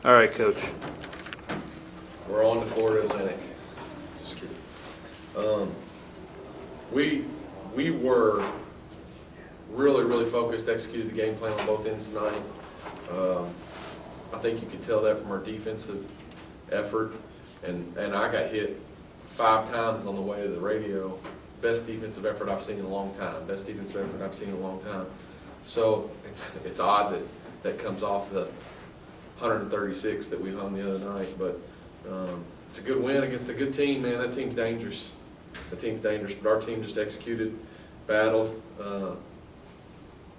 All right, Coach. We're on to Florida Atlantic. Just kidding. We were really focused, executed the game plan on both ends tonight. I think you could tell that from our defensive effort, and I got hit 5 times on the way to the radio. Best defensive effort I've seen in a long time. Best defensive effort I've seen in a long time. So it's odd that comes off the 136 that we hung the other night, but it's a good win against a good team, man. That team's dangerous. That team's dangerous, but our team just executed, battled,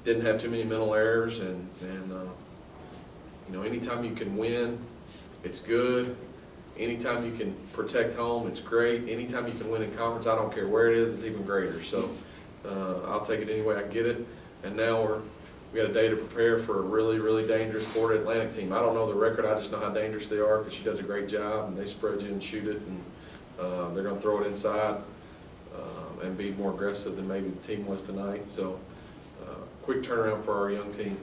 didn't have too many mental errors, and you know, anytime you can win, it's good. Anytime you can protect home, it's great. Anytime you can win in conference, I don't care where it is, it's even greater. So I'll take it any way I can get it. And now we got a day to prepare for a really dangerous Florida Atlantic team. I don't know the record, I just know how dangerous they are because she does a great job, and they spread you and shoot it, and they're going to throw it inside and be more aggressive than maybe the team was tonight. So quick turnaround for our young team.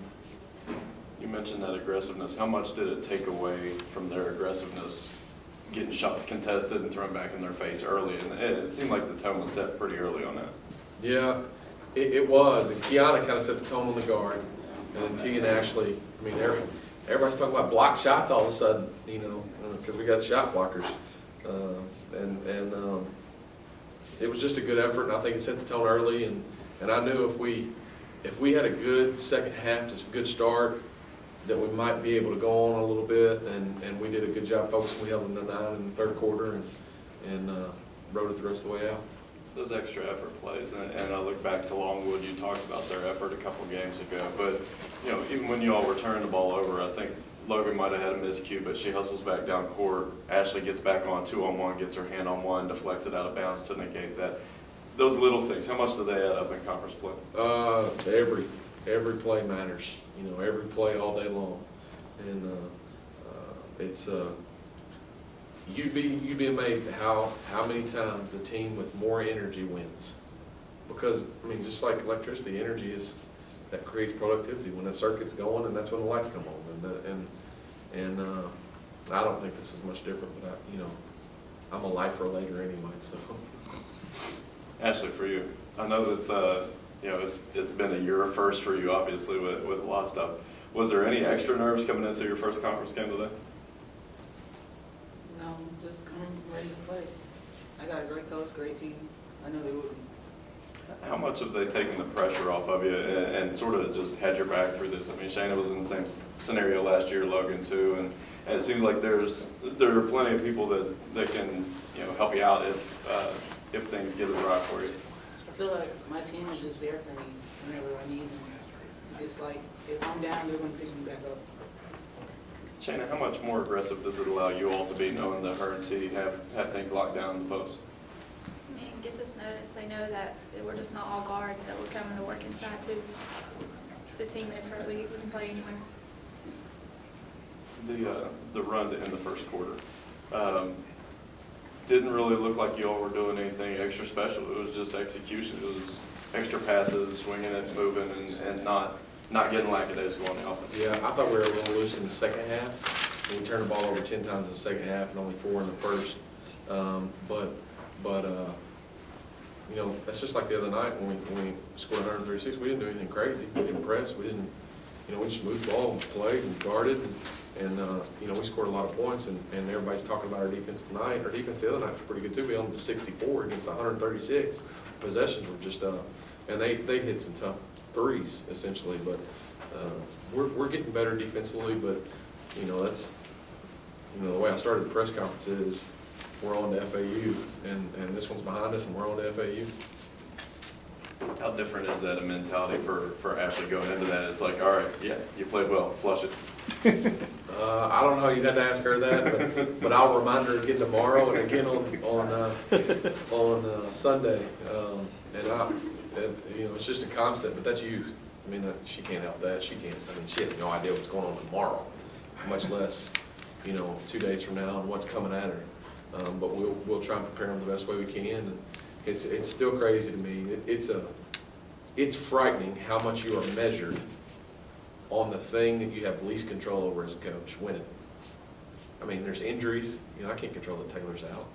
You mentioned that aggressiveness. How much did it take away from their aggressiveness, getting shots contested and thrown back in their face early? And it seemed like the tone was set pretty early on that. Yeah, it was. And Kiana kind of set the tone on the guard. And then T and Ashley, I mean, everybody's talking about block shots all of a sudden, you know, because we got shot blockers. It was just a good effort, and I think it set the tone early. And I knew if we had a good second half, just a good start, that we might be able to go on a little bit, and we did a good job focusing. We held them to 9 in the third quarter and rode it the rest of the way out. Those extra effort plays, and I look back to Longwood, you talked about their effort a couple games ago, but you know, even when you all returned the ball over, I think Logan might have had a miscue, but she hustles back down court. Ashley gets back on 2-on-1, gets her hand on one, deflects it out of bounds to negate that. Those little things, how much do they add up in conference play? Every play matters. You know, every play all day long, and it's you'd be amazed at how many times the team with more energy wins. Because I mean, just like electricity, energy that creates productivity. When the circuit's going, and that's when the lights come on. And I don't think this is much different. But I'm a lifer later anyway. So, Ashley, for you, I know that. You know, it's been a year of first for you, obviously, with a lot of stuff. Was there any extra nerves coming into your first conference game today? No, just coming ready to play. I got a great coach, great team. I know they will be. How much have they taken the pressure off of you and sort of just had your back through this? I mean, Shayna was in the same scenario last year, Logan too, and it seems like there are plenty of people that can help you out if things get awry for you. I feel like my team is just there for me whenever I need them. It's like, if I'm down, they're going to pick me back up. Shayna, how much more aggressive does it allow you all to be, knowing that her and T have things locked down in the post? I mean, it gets us noticed. They know that we're just not all guards, that we're coming to work inside too. It's a team effort. We can play anywhere. The run to end the first quarter. Didn't really look like you all were doing anything extra special. It was just execution. It was extra passes, swinging it, moving, and not getting lackadaisical on the offense. Yeah, I thought we were a little loose in the second half. We turned the ball over 10 times in the second half and only 4 in the first. That's just like the other night when we scored 136. We didn't do anything crazy. We didn't press. We didn't. We just moved the ball and played and guarded. And we scored a lot of points, and everybody's talking about our defense tonight. Our defense the other night was pretty good too. We held them to 64 against 136. Possessions were just and they hit some tough threes essentially. But we're getting better defensively. But that's the way I started the press conference is we're on to FAU, and this one's behind us, and we're on to FAU. How different is that a mentality for Ashley going into that? It's like, all right, yeah, you played well, flush it. I don't know. You'd have to ask her that, but I'll remind her again tomorrow and again on Sunday. It's just a constant. But that's youth. I mean, she can't help that. She can't. I mean, she has no idea what's going on tomorrow, much less 2 days from now and what's coming at her. But we'll try and prepare them the best way we can. And it's still crazy to me. It's frightening how much you are measured on the thing that you have least control over as a coach, winning. I mean, there's injuries, you know, I can't control that Taylor's out.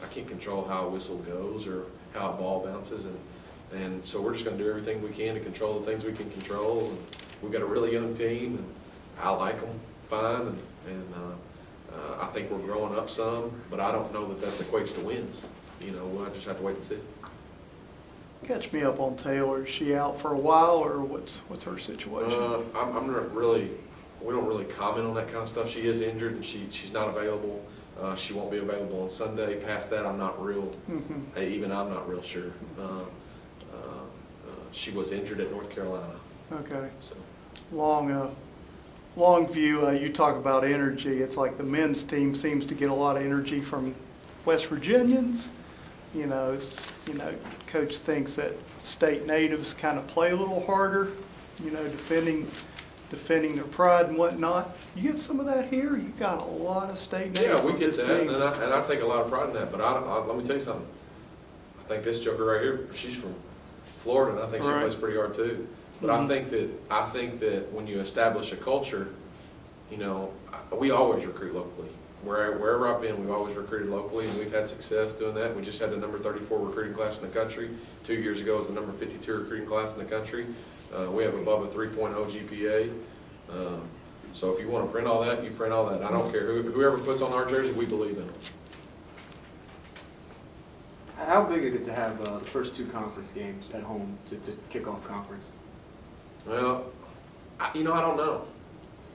I can't control how a whistle goes or how a ball bounces, and so we're just gonna do everything we can to control the things we can control. And we've got a really young team, and I like them fine, and I think we're growing up some, but I don't know that that equates to wins. You know, we'll just have to wait and see. Catch me up on Taylor. Is she out for a while, or what's her situation? I'm not really, we don't really comment on that kind of stuff. She is injured and she's not available. She won't be available on Sunday. Past that, I'm not real, even I'm not real sure. She was injured at North Carolina. Okay. So, Long view, you talk about energy. It's like the men's team seems to get a lot of energy from West Virginians. You know, coach thinks that state natives kind of play a little harder, you know, defending their pride and whatnot. You get some of that here? You got a lot of state natives yeah, we on get this that, team. and I take a lot of pride in that. But let me tell you something. I think this joker right here, she's from Florida, and I think she Right. plays pretty hard too. But I think that when you establish a culture, you know, we always recruit locally. Wherever I've been, we've always recruited locally, and we've had success doing that. We just had the number 34 recruiting class in the country. 2 years ago, it was the number 52 recruiting class in the country. We have above a 3.0 GPA. So if you want to print all that, you print all that. I don't care. Whoever puts on our jersey, we believe in them. How big is it to have the first 2 conference games at home to kick off conference? Well, I don't know.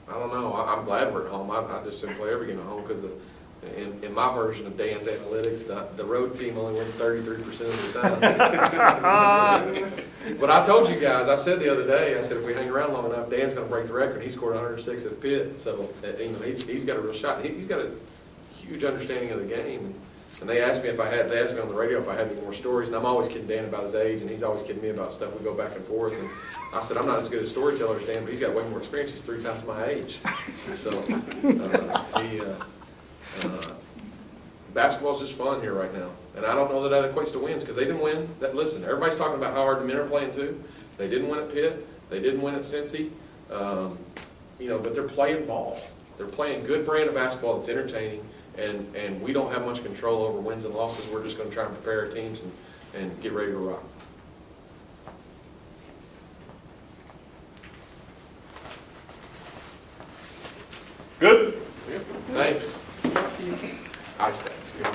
I'm glad we're at home. I just simply play every game at home because in my version of Dan's analytics, the road team only wins 33% of the time. But I told you guys, I said the other day, I said if we hang around long enough, Dan's going to break the record. He scored 106 at Pitt, so you know he's got a real shot. He's got a huge understanding of the game. And they asked me on the radio if I had any more stories, and I'm always kidding Dan about his age, and he's always kidding me about stuff. We go back and forth, and I said, I'm not as good a storyteller as Dan, but he's got way more experience. He's 3 times my age. So, basketball's just fun here right now. And I don't know that equates to wins, because they didn't win. Listen, everybody's talking about how hard the men are playing too. They didn't win at Pitt. They didn't win at Cincy. You know, but they're playing ball. They're playing good brand of basketball that's entertaining. And we don't have much control over wins and losses. We're just going to try and prepare our teams and get ready to rock. Good. Thanks. Ice bath.